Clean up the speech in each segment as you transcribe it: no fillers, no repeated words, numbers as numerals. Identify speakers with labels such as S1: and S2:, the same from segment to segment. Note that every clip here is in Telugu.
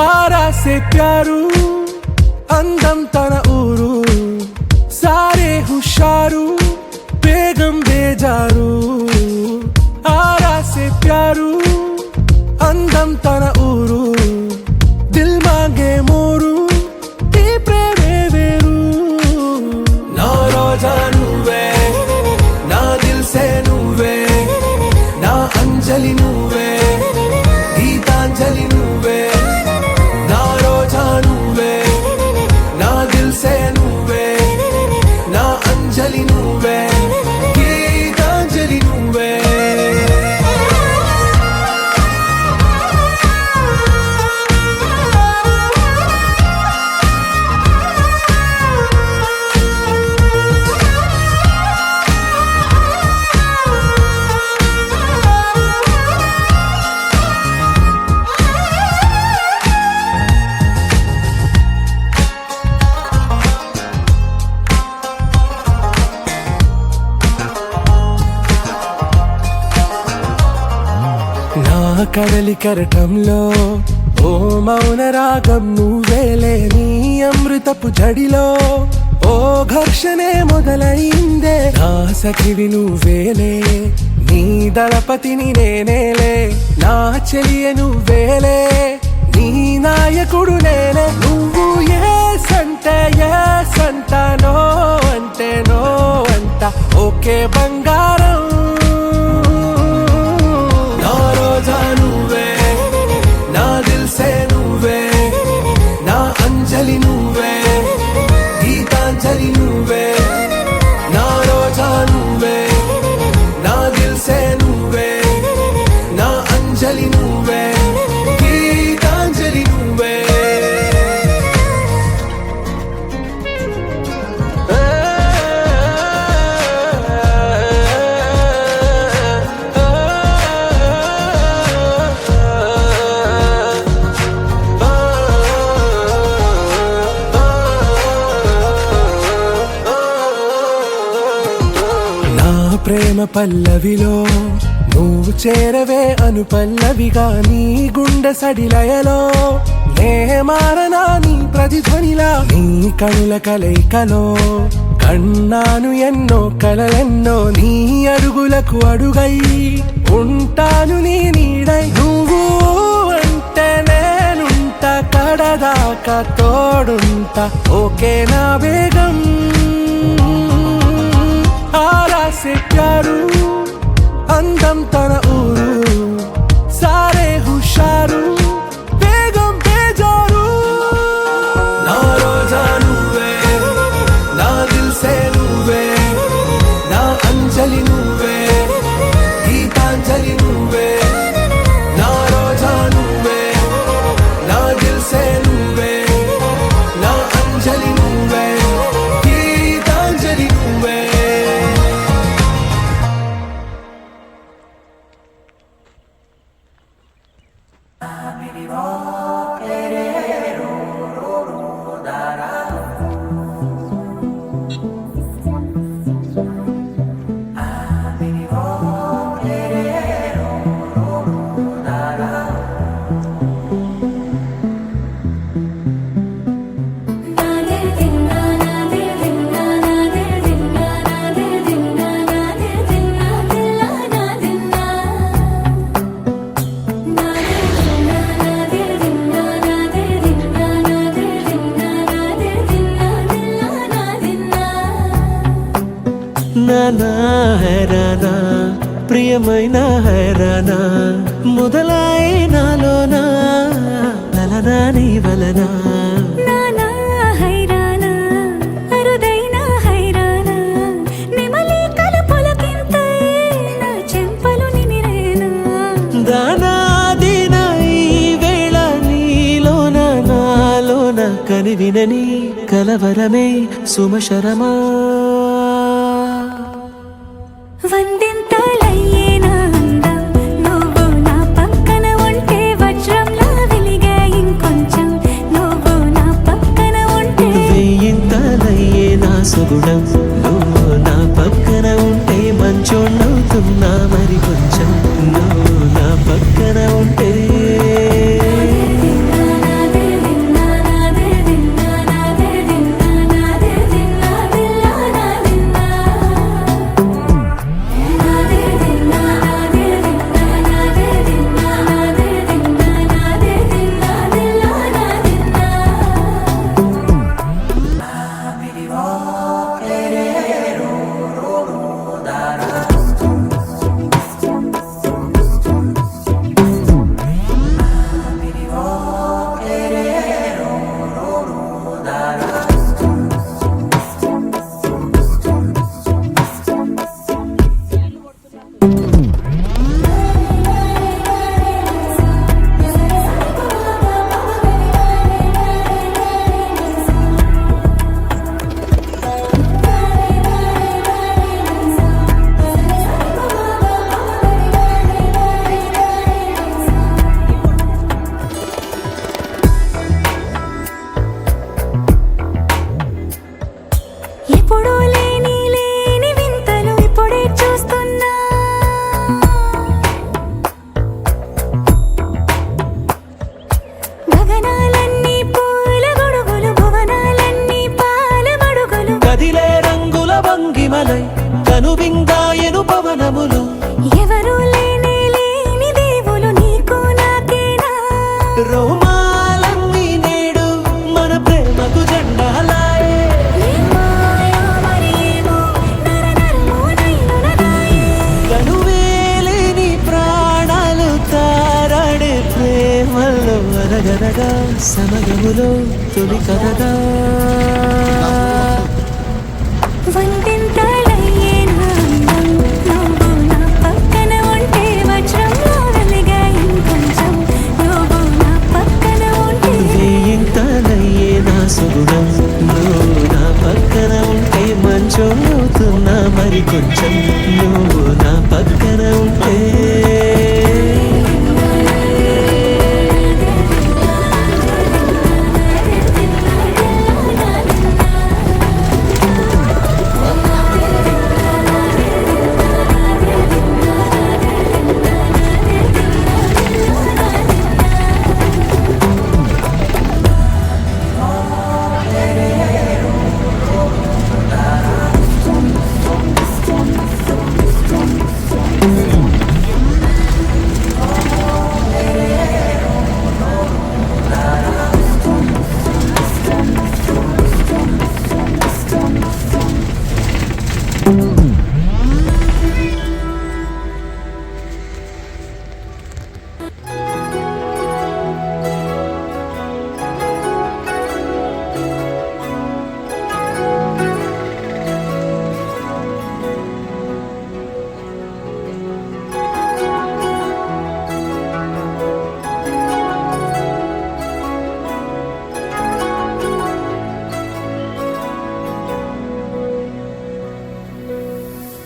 S1: आरा से प्यारू అందం తన ఊరు సారే హుషారు బేగం బేజారు ఆరా సే ప్యారు అందం తన ఊరు దిల్ మాంగే మోరు ఈ ప్రేమే వేరు నా రోజా నువ్వే నా దిల్ సే నువ్వే నా అంజలి నువ్వే గీతాంజలి నువ్వే నా రోజా నువ్వే से నువ్వే నా అంజలి నువ్వే గీతాంజలి నువ్వే కడలి కరటంలో ఓ మౌన రాగం నువ్వేలే నీ అమృతపు జడిలో ఓ ఘర్షణే మొదలైందే నా సఖివి నువ్వేలే నీ దళపతిని నేనేలే నా చెలియ నువ్వేలే నీ నాయకుడు నేనే నువ్వు ఏ సంట నో అంటే నో అంట ఓకే బంగారం నువ్వే నా దిల్ సే నువ్వే నా అంజలి నువ్వే గీతాంజలి నువ్వే నా రోజా నువ్వే నా దిల్ సే నువ్వే నా అంజలి నువ్వే గీతాంజలి నువ్వే ప్రేమ పల్లవిలో నువ్వు చేరవే అను పల్లవిగా నీ గుండె సడిలయలో నే మారనా నీ ప్రతిధ్వనిలా నీ కనుల కలయికలో కన్నాను ఎన్నో కలలెన్నో నీ అడుగులకు అడుగై ఉంటాను నీ నీడై నువ్వు అంటే నేనుంట కడదాకా తోడుంట ఓకే నా వేగం आरा से प्यारू అందం తన ఊరు సారే హుషారు బేగం బేజారు నా రోజా నువ్వే నా దిల్ సే నువ్వే నా అంజలి నువ్వే గీతాంజలి నువ్వే నా రోజా నువ్వే నా దిల్ సే నువ్వే నా అంజలి నువ్వే గీతాంజలి నువ్వే
S2: నానా హైరానా ప్రియమైన హైరానా మొదలై నాలోనా లలనా నీ వలనా
S3: నానా హైరానా అరుదైన హైరానా నిమలి కలుపులకింతై నా చెంపలు నిమిరేనా
S2: దానా దినా ఈ వేళ నీలోన నాలోన కనివినని కలవరమే సుమశరమా
S3: వందింతలయ్యేనా అందం నువ్వు నా పక్కన ఉంటే వజ్రంలా వెలిగే ఇంకొంచెం నువ్వు నా పక్కన ఉంటే
S2: వెయ్యింతలయ్యే నా సుగుణం నువ్వు నా పక్కన ఉంటే మంచోణ్ణవుతున్నా మరి కొంచెం నువ్వు నా పక్కన ఉంటే గదగదగా సమయములో తొలి కథగా
S3: వందెంతలయ్యే నా అందం నువ్వు నా పక్కన ఉంటే వజ్రంలా వెలిగే ఇంకొంచెం నువ్వు నా పక్కన ఉంటే
S2: వేయింతలయ్యే నా సుగుణం నువ్వు నా పక్కన ఉంటే మంచోతున్నా మరి కొంచెం నువ్వు నా పక్కన ఉంటే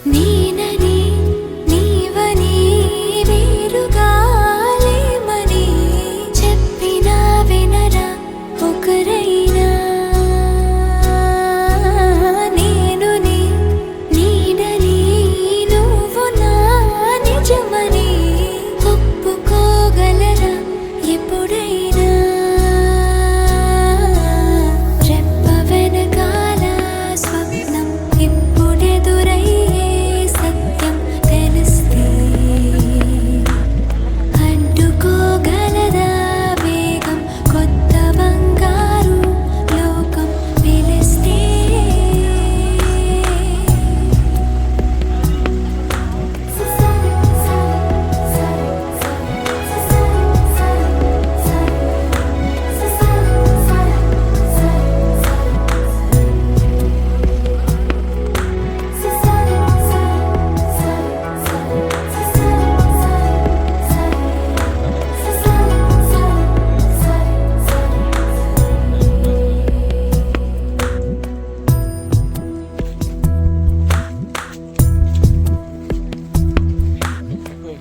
S3: నేనని నీవని వేరుగా లేమని చెప్పినా వినరా ఒకరైనా నేను నీ నీడని నువ్వు నా నిజమని ఒప్పుకోగలరా ఎప్పుడైనా రెప్ప వెనకాల స్వప్నం ఇప్పుడెదురయ్యే సత్యం తెలిస్తే అడ్డుకోగలదా వేగం కొత్త బంగారు లోకం పిలిస్తే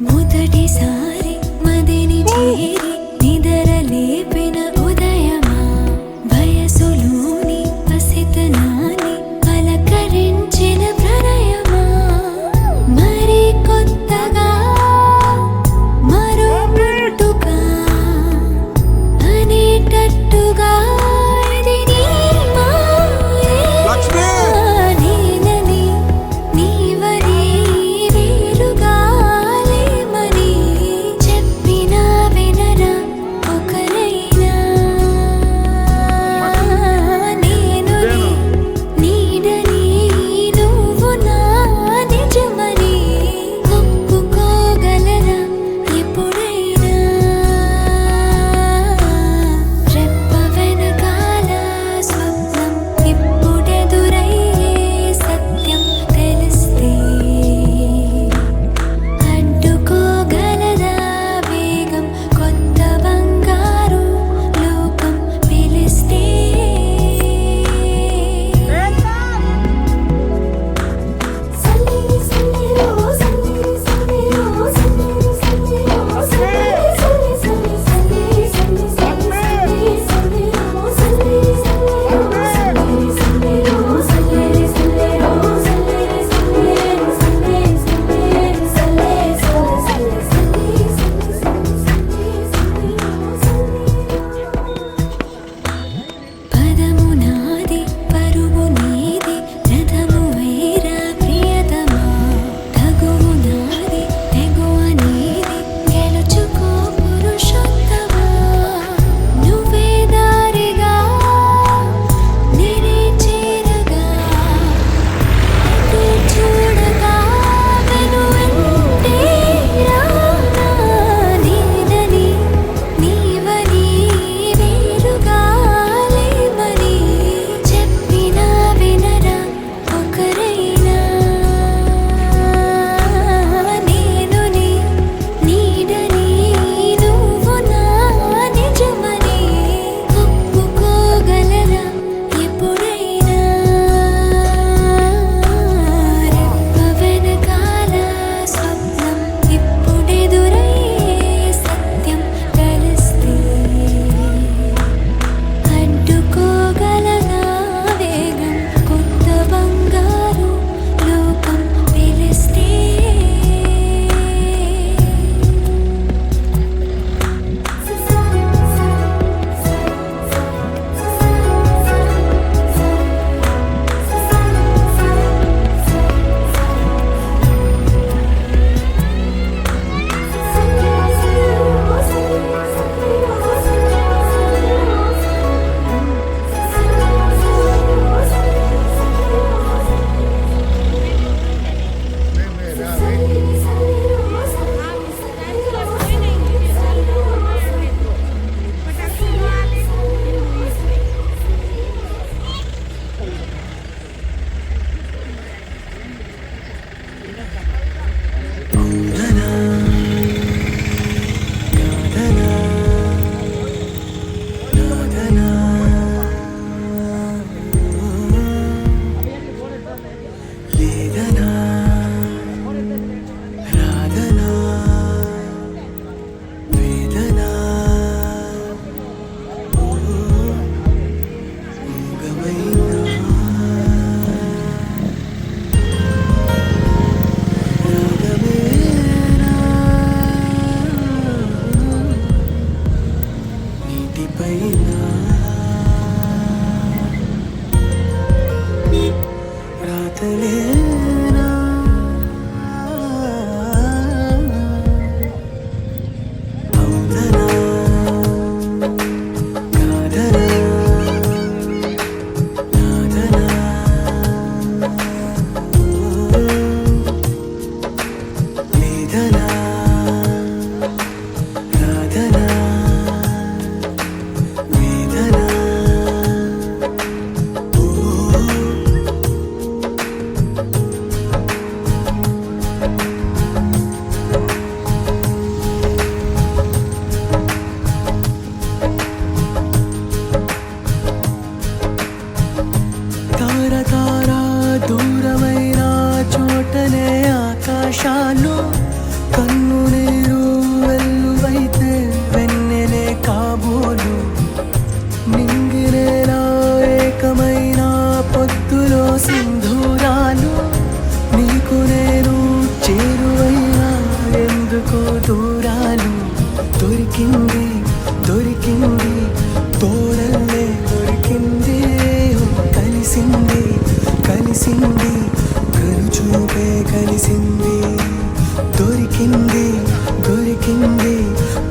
S3: మొదటిసారి మదిని చేరి నిదర లేపిన ఉదయమా వయసులోని పసితనాన్ని పలకరించిన ప్రణయమా మరి కొత్తగా మరో పుట్టుక అనేటట్టుగా ఇది నీ మాయేనా? నేనని నీవని వేరుగా లేమని చెప్పినా వినరా
S1: దొరికింది దొరికింది తోడల్లే దొరికింది కలిసింది కలిసింది కనుచూపే కలిసింది దొరికింది దొరికింది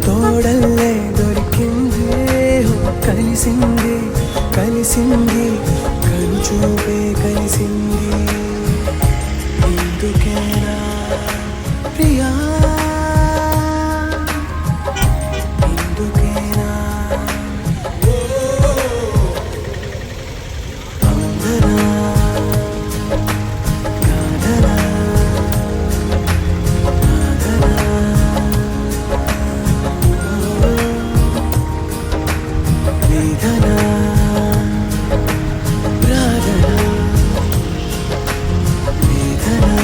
S1: తోడల్లే దొరికింది కలిసింది కలిసింది కనుచూపే కలిసింది ఎందుకేనా ప్రియా ఎందుకేనా అందనా కాదనా నాదనా వేదనా ప్రార్థనా వేదనా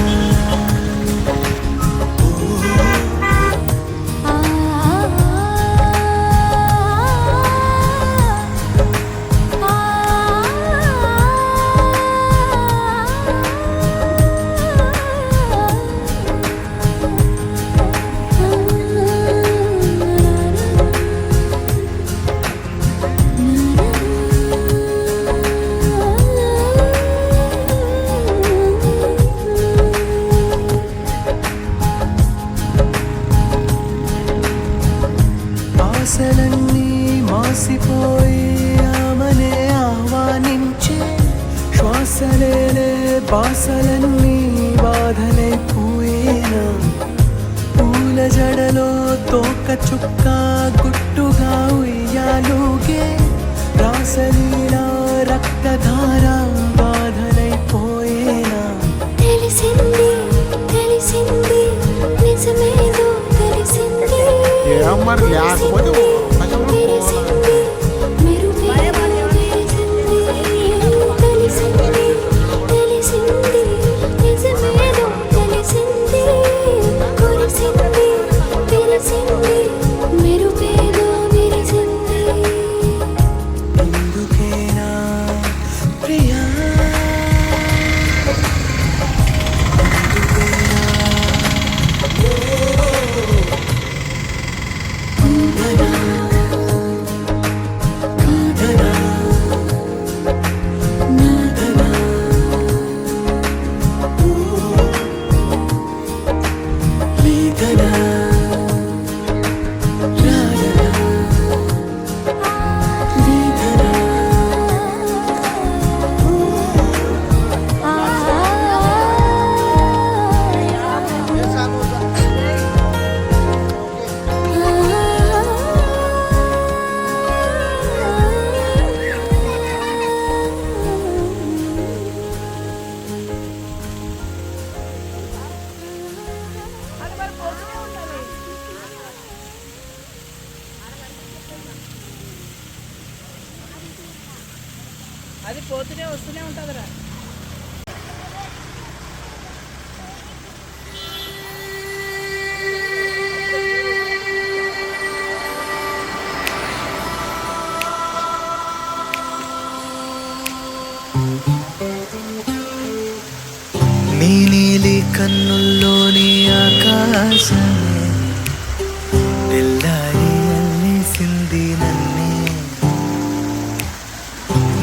S1: ఆశలన్నీ మాసిపోయి ఆమనే ఆహ్వానించే శ్వాసలేనే బాసలన్నీ బాధలైపోయేనా పూల జడలో తోక చుక్క గుట్టుగా ఉయ్యాలుగే రాసలీలా రక్తధార బాధలైపోయేనా
S3: తెలిసింది తెలిసింది నిజమేదో తెలిసింది
S4: మరి లేకపోతే
S3: తెలిసింది మెరుపేదో తెలిసింది తెలిసింది తెలిసింది నిజమేదో తెలిసింది కురిసింది తెలిసింది మెరుపేదో విరిసింది
S1: ఎందుకేనా ప్రియా
S5: అది పోతూనే వస్తూనే ఉంటుందిరా.
S1: నీ నీలి కన్నుల్లోని ఆకాశమే తెల్లారి అల్లేసింది నన్నే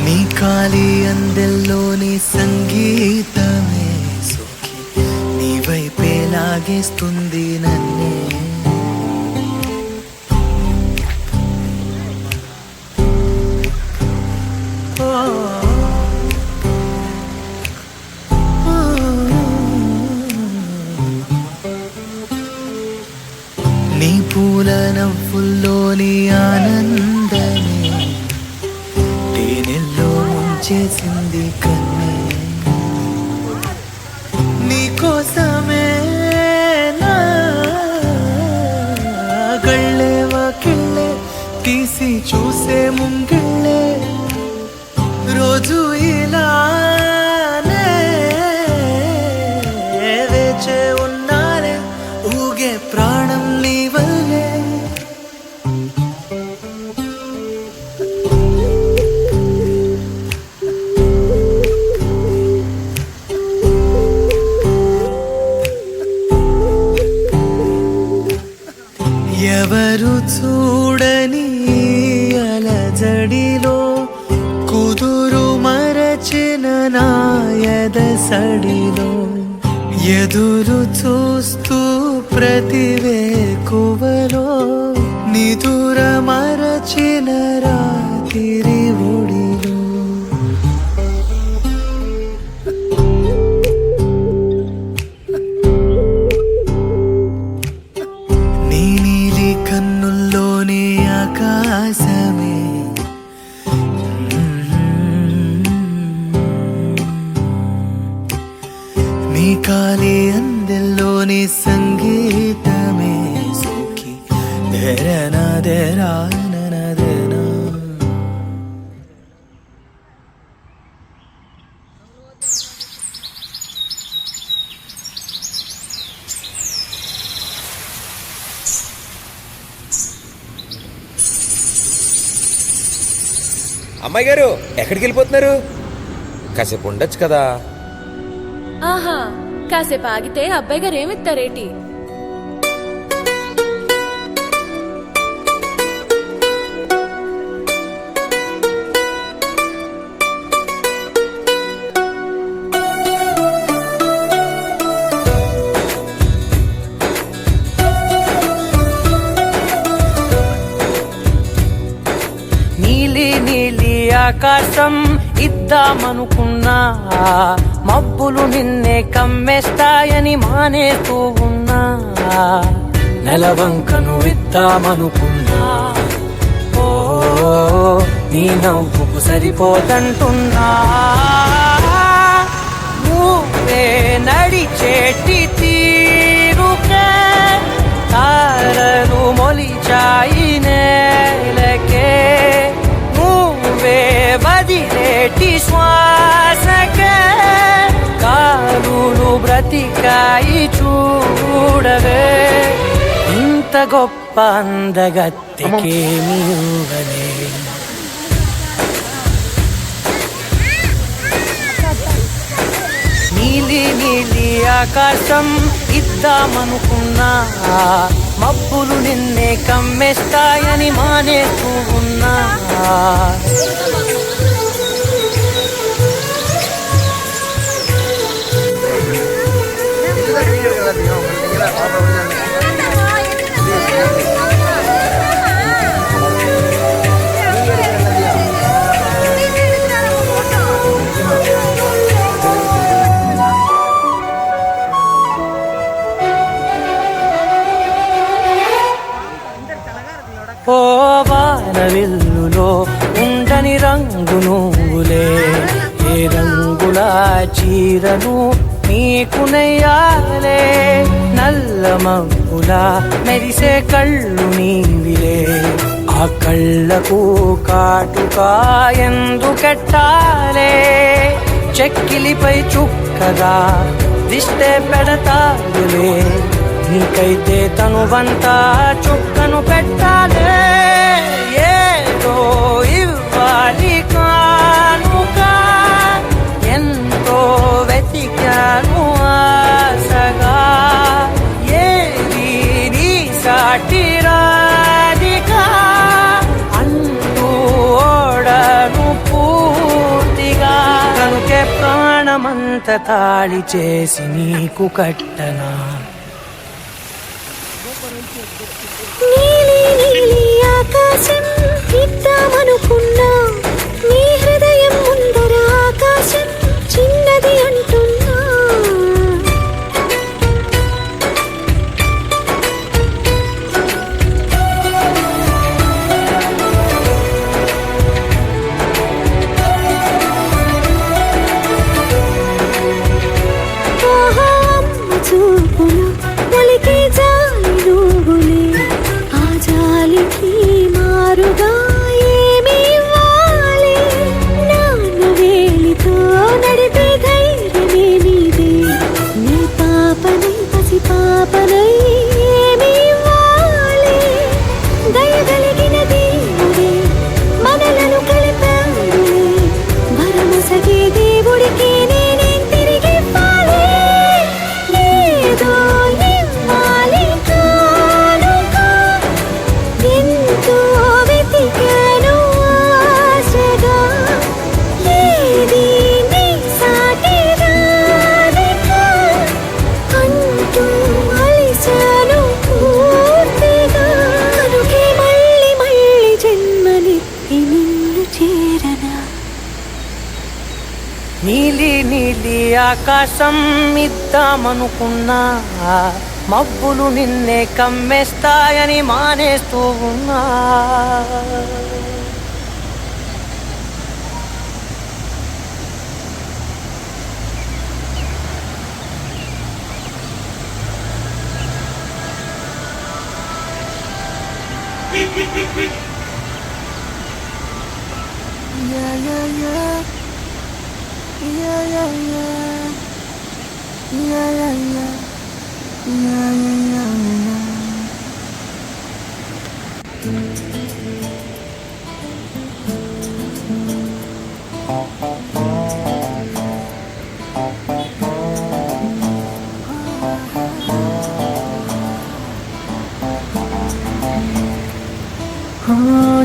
S1: నీ కాలి అందెల్లోని సంగీతమే సోకి నీ వైపే లాగేస్తుంది నన్నే నీ పూల నవ్వుల్లోని ఆనందమే తేనెల్లో ముంచేసింది కన్నే నీకోసమే నా గళ్ళే వాకిళ్ళే తీసి చూసే ముంగిళ్ళే రోజు ఇలానే వేచే ఉన్నానే ఊగే ప్రాణం నీ వల్లే ఎవరు చూడని అలజడిలో కుదురు మరచిన నాయద సడిలో ఎదురు చూస్తూ ప్రతివేకువలో నిదుర మరచిన రాత్రి ఒడిలో నీ నీలి కన్నుల్లోనే ఆకాశమే నీ కాలి అందెల్లోని సంగీతమే సుఖి దేరనా దేనా
S6: అమ్మాయి గారు ఎక్కడికి వెళ్ళిపోతున్నారు? కాసేపు ఉండొచ్చు కదా.
S7: ఆహా, కాసేపు ఆగితే అబ్బాయి గారు ఏమిస్తారేటి?
S8: నీలి నీలి ఆకాశం ఇద్దామనుకున్నా మబ్బులు నిన్నే కమ్మేస్తాయని మానేస్తూ ఉన్నా నెలవంకను ఇద్దామనుకున్నా ఓ నీ నవ్వుకు సరిపోదంటున్నా నువ్వే నడిచేటి తీరుకే తారలు మొలిచాయి నేలకే నువ్వే వదిలేటి శ్వాసకే కారులు బ్రతికాయి చూడవే ఇంత గొప్ప అందగత్తెకేమీ ఊహలే నీలి నీలి ఆకాశం ఇద్దామనుకున్నా మబ్బులు నిన్నే కమ్మేస్తాయని మానేస్తూ ఉన్నా ఓ వానవిల్లులో ఉండని రంగు నువ్వులే ఏ రంగుల చీరను నీకు నెయ్యాలే నల్ల మబ్బుల మెరిసే కళ్ళు నీవిలే ఆ కళ్ళకు కాటుకా ఎందుకెట్టాలే చెక్కిలిపై చుక్కగా దిష్టే పెడతాదులే నీకైతే తనువంతా చుక్కను పెట్టాలే ఏదో ఇవ్వాలి కానుక ఎంతో వెతికాను ఆశగా ఏది నీ సాటి రాధికా అంటూ ఓడను పూర్తిగా కనుకే ప్రాణమంత తాళి చేసి నీకు కట్టనా
S3: నీలి నీలి ఆకాశం ఇద్దామనుకున్నా నీ హృదయం ముందర ఆకాశం చిన్నది అంటున్నా ఆహా అమ్మ చూపులు ఒలికి జాలి నువ్వులే ఆ జాలికి మారు
S8: ఆకాశం ఇద్దామనుకున్నా మబ్బులు నిన్నే కమ్మేస్తాయని మానేస్తూ ఉన్నా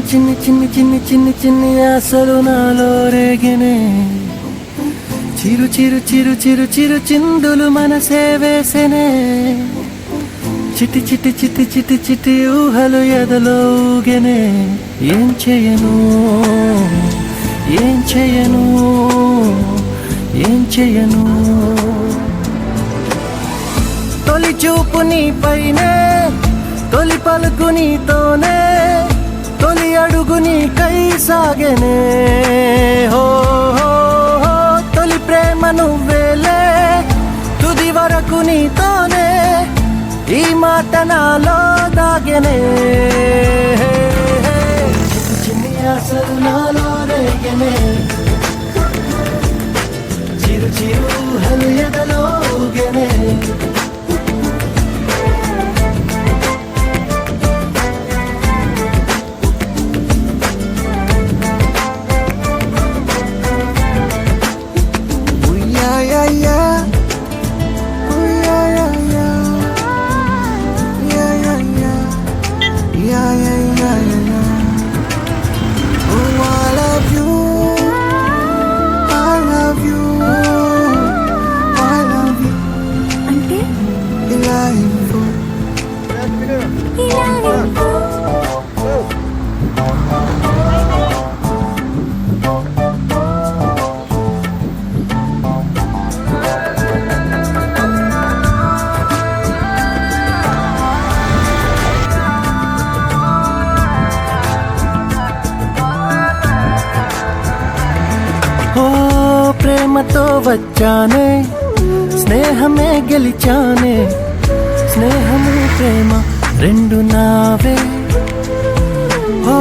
S2: చిన్ని చిన్ని చిన్ని చిన్ని చిన్ని ఆశలు నాలో రేగినే చిరు చిరు చిరు చిరు చిరు చిందులు మనసే వేసెనే చిటి చిటి చిటి చిటి చిటి ఊహలు ఎదలో ఊగెనే ఏం చేయను ఏం చేయను ఏం చేయను తొలి చూపు నీ పైనే తొలి పలుకు నీతోనే తొలి అడుగు నీకై సాగెనే హో హో హో తొలి ప్రేమ నువ్వేలే తుది వరకు నీతోనే ఈ మాట నాలో దాగెనే చిన్ని ఆశలు నాలో రేగెనే చిరు చిరు హలు ఎదలో ఊగెనే
S3: అంటే ఇలా
S2: ప్రేమతో వచ్చానే స్నేహమే గెలిచానే స్నేహము ప్రేమ రెండు నావే ఓ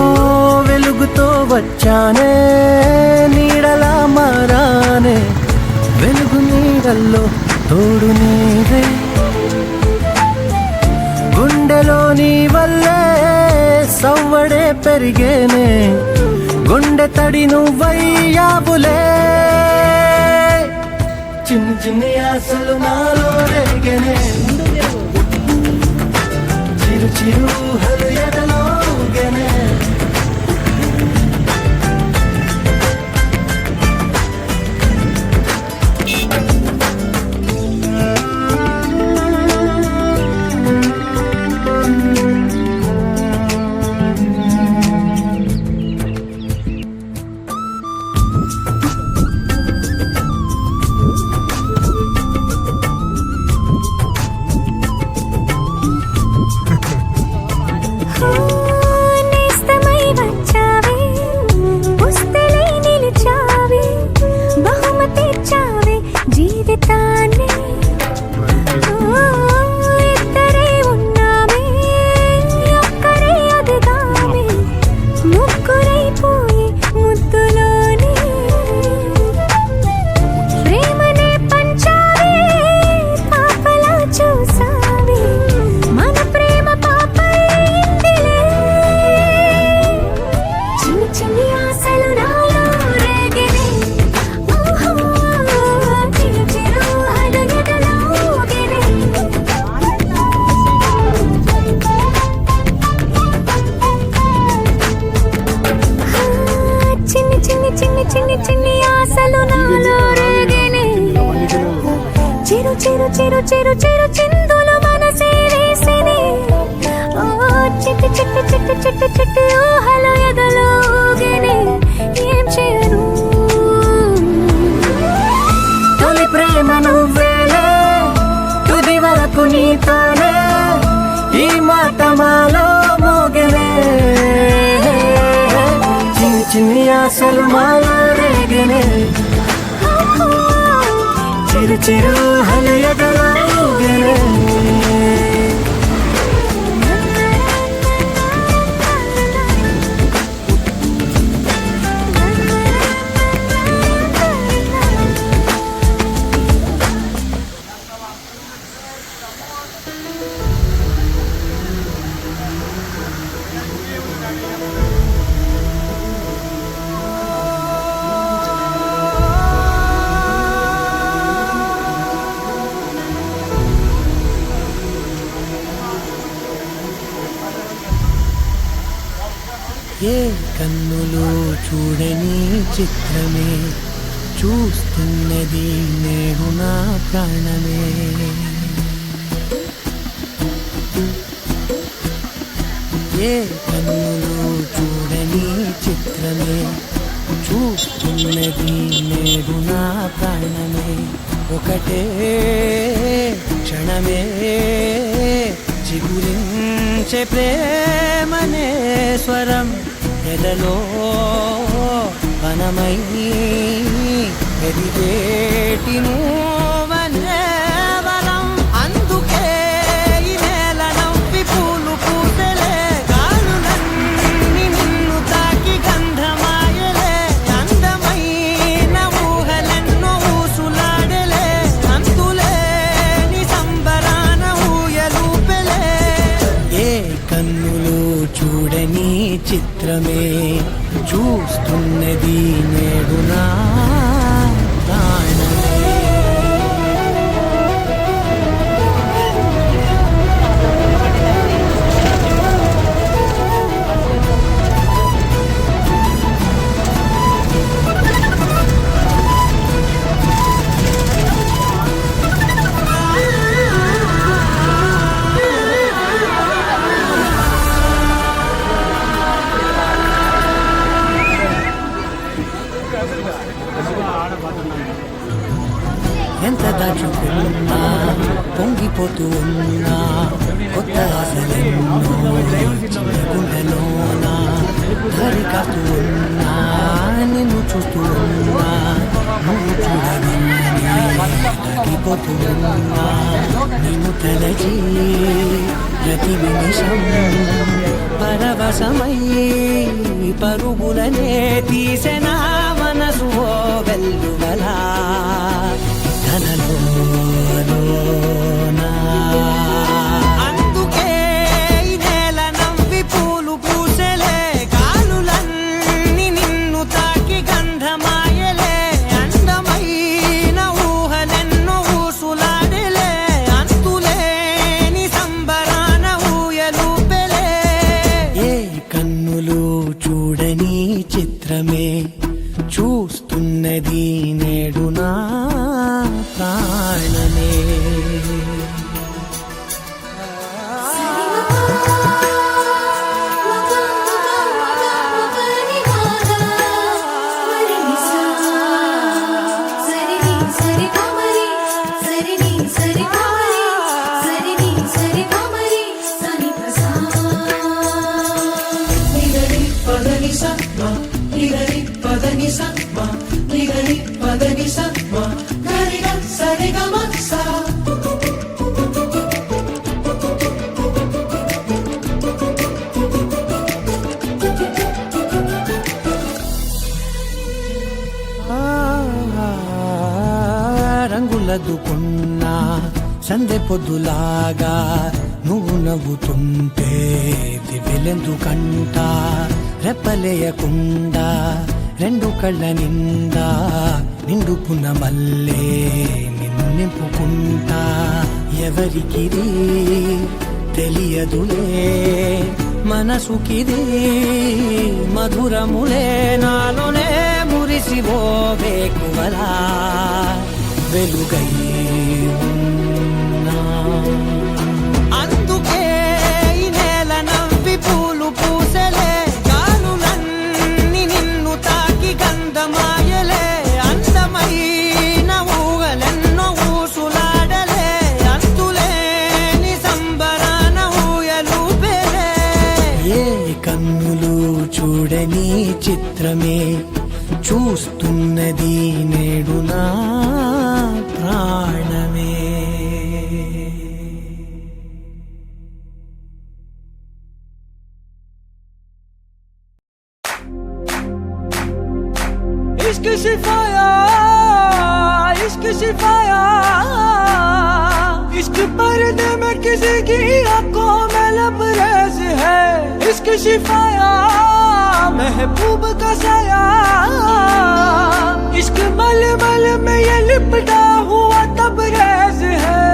S2: వెలుగుతో వచ్చానే నీడలా మారానే వెలుగు నీడల్లో తోడు నీవే గుండెలో నీ వల్లే సవ్వడే పెరిగేనే గుండె తడి నువ్వయ్యావులే చిన్ని చిన్ని ఆశలు నాలో రేగెనే చిరు చిరు హలు ఎదలో ఊగెనే
S3: నేస్తమై వచ్చావే పుస్తలై నిలిచావే బహుమతి ఇచ్చావే జీవితాన్ని ఇద్దరే ఉన్నామే ఒక్కరే అదిగామే ముగ్గురైపోయి ముద్దులోనే ప్రేమనే పంచావే పాపలా చూసావే మన ప్రేమ పాపైందిలే చిన్ని చిన్ని ఆశలు నాలో రేగినే ఓహో చిరు చిరు హలు ఎదలో ఊగెనే చిన్ని చిన్ని చిన్ని చిన్ని చిన్ని ఆశలు నాలో రేగినే చిరు చిరు చిరు చిరు చిరు చిందులు మనసే వేసినే ఓ చిట్టి చిట్టి చిట్టి చిట్టి చిట్టి ఊహలు ఎదలో ఊగెనే ఏం చేయను తొలి ప్రేమ
S8: మాలో మోగనే చిన్ని చిన్ని ఆశలు మాలో రేగనే చిరు చిరు హలయగలో ఊగనే ఏ కన్నులు చూడని చిత్రమే చూస్తున్నది నేడు నా ప్రాణమే ఏ కన్నులు చూడని చిత్రమే చూస్తున్నది నేడు నా ప్రాణమే ఒకటే క్షణమే చిగురించే ప్రేమనే స్వరం ఎదలో వనమై ఎదిగేటి నువ్వనే వరం అందుకే ఈ నేల నవ్వి పూలు పూసలే గాలులన్నీ నిన్ను తాకి గంధమాయలే అందమైన ఊహలెన్నో ఊసులాడలే అంతులేని సంబరాన ఊయలూపెలే ఏ కన్నులు చూడని చిత్రమే చూస్తున్నది నేడు నా ప్రాణమే ఎంత దాచుకున్నా పొంగిపోతూ ఉన్నా కొత్త ఆశలెన్నో గుండెలోనా దారి కాస్తూ ఉన్నా నిన్ను చూస్తూ ఉన్నా నువ్వు చూడగలని తగ్గిపోతూ ఉన్నా నిన్ను తలచి ప్రతి నిమిషం పరవశమై పరుగులనే తీసెనా మనసు ఓ వెల్లువలా అందుకే ఈ నేల నవ్వి పూలు పూసలే గాలులన్నీ నిన్ను తాకి గంధమాయలే అందమైన ఊహలెన్నో ఊసులాడలే అంతులేని సంబరాన ఊయలూపెలే ఏ కన్నులు చూడని చిత్రమే చూస్తున్నది నేడు నా ప్రాణమే రంగులదుకున్నా సందె పొద్దులాగా నువ్వు నవ్వుతుంటే దివ్యలెందుకంట రెప్పలేయకుండా రెండు కళ్ళ నిండా నిండుకున్న మల్లే నిన్ను నింపుకుంటా ఎవరికిది తెలియదులే మనసుకిది మధురములే నాలోనే మురిసివో వేకువలా వెలుగై ఉన్నా అందుకే ఈ నేల నవ్వి పూలు పూసలే గాలులన్నీ నిన్ను తాకి గంధమాయలే అందమైన ఊహలెన్నో ఊసులాడలే అంతులేని సంబరాన ఊయలూపెలే
S1: కన్నులు చూడని చిత్రమే చూస్తున్నది నేడు నా ప్రాణమే.
S2: इश्क शिफाया, इश्क शिफाया, इश्क पर्दे में किसी की आंखों में लबरेज है. इश्क शिफाया, महबूब का साया, इश्क मलमल में ये लिपटा हुआ तबरेज है.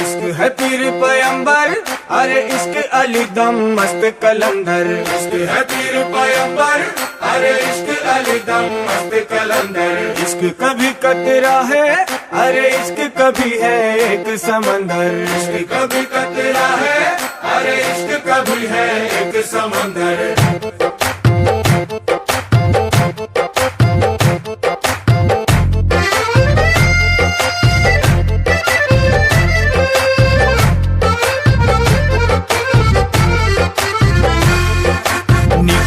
S2: इश्क है पीर पैगंबर, अरे इश्क अली दम मस्त कलंदर. इश्क है पीर पैगंबर, अरे इश्क अली दम मस्त कलंदर. इश्क कभी कतरा है, अरे इश्क कभी है एक समंदर. इश्क कभी कतरा है, अरे इश्क कभी है एक समंदर.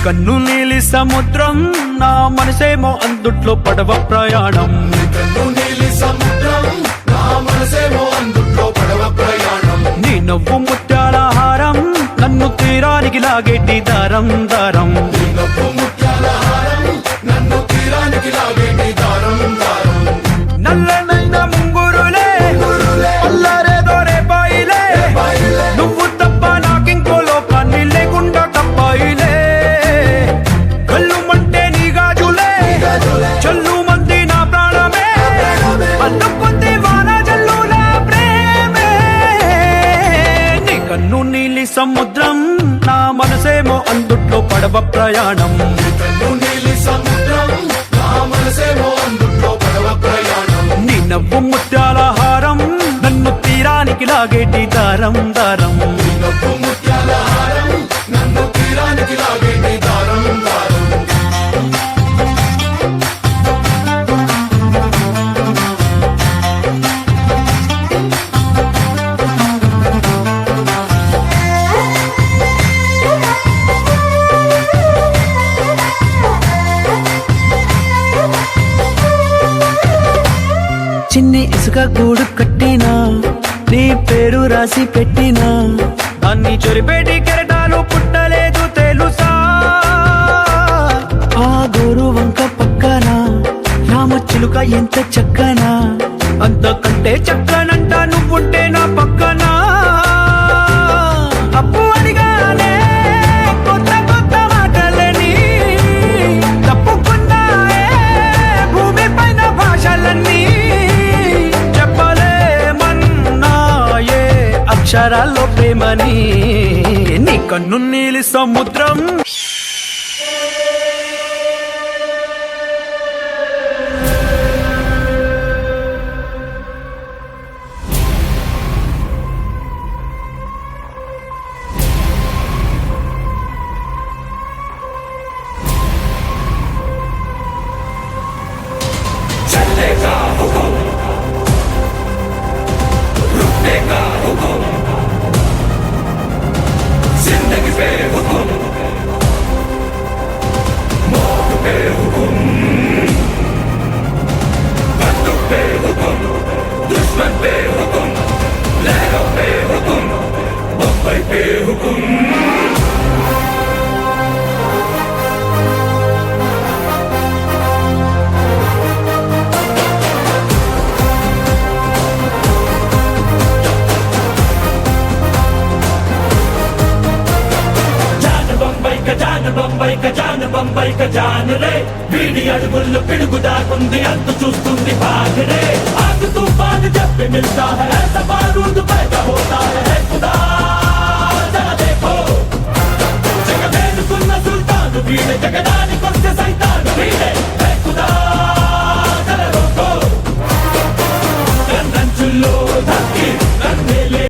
S1: కన్ను నీలి సముద్రం నా మనసేమో అందుట్లో పడవ ప్రయాణం.
S2: కన్ను నీలి సముద్రం, నా మనసేమో అందుట్లో పడవ ప్రయాణం.
S1: నీ నవ్వు ముత్యాల హారం నన్ను తీరానికి లాగేటి దారం దారం.
S2: నీ నవ్వు ముత్యాల హారం నన్ను తీరానికి లాగేటి దారం దారం.
S1: నల్లనైన ముంగురులే అల్లారేదో రేపాయిలే, నువ్వు తప్ప నాకింకో లోకాన్ని లేకుండా కప్పాయిలే. కళ్ళుమంటే నీ గాజులే చల్లు మంది నా ప్రాణమే, అందుకుంది వాన జల్లుల ప్రేమే. నీ కన్ను నీలి సముద్రం నా మనసేమో అందుట్లో పడవ ప్రయాణం.
S2: కన్ను నీలి సముద్రం, నా మనసేమో అందుట్లో పడవ ప్రయాణం.
S1: నీ నవ్వు ముత్యాల హారం నన్ను తీరానికి లాగేటి దారం దారం.
S2: నీ నవ్వు ముత్యాల హారం నన్ను తీరానికి లాగేటి దారం దారం.
S1: చిన్ని ఇసుక గూడు కట్టినా నీ పేరు రాసి పెట్టినా, దాన్ని చొరిపేటి కెరటాలు పుట్టలేదు తెలుసా. ఆ గోరు వంక పక్కన రామచిలుక ఎంత చక్కనా, అంతకంటే చక్కనంట నువ్వుంటే నా పక్కన. అప్పు అడిగానే కొత్త కొత్త మాటలని, తప్పుకున్నాయే భూమి పైన భాషలన్నీ. చెప్పలేమన్నాయే అక్షరాల్లో ప్రేమని. నీ కన్ను నీలి సముద్రం.
S9: బొంబాయి జాన్ రే వీడి అడుగుల్లో పిడుగు దాకుంది అంతు చూస్తుంది బాగరే ఆగు తూఫాన్ జబ్బే మిల్తా హై ऐसा बारूद पैदा होता है खुदा जरा देखो జగదేనుకున్న సుల్తాను వీడే జగదానికొస్తే సైతాను వీడే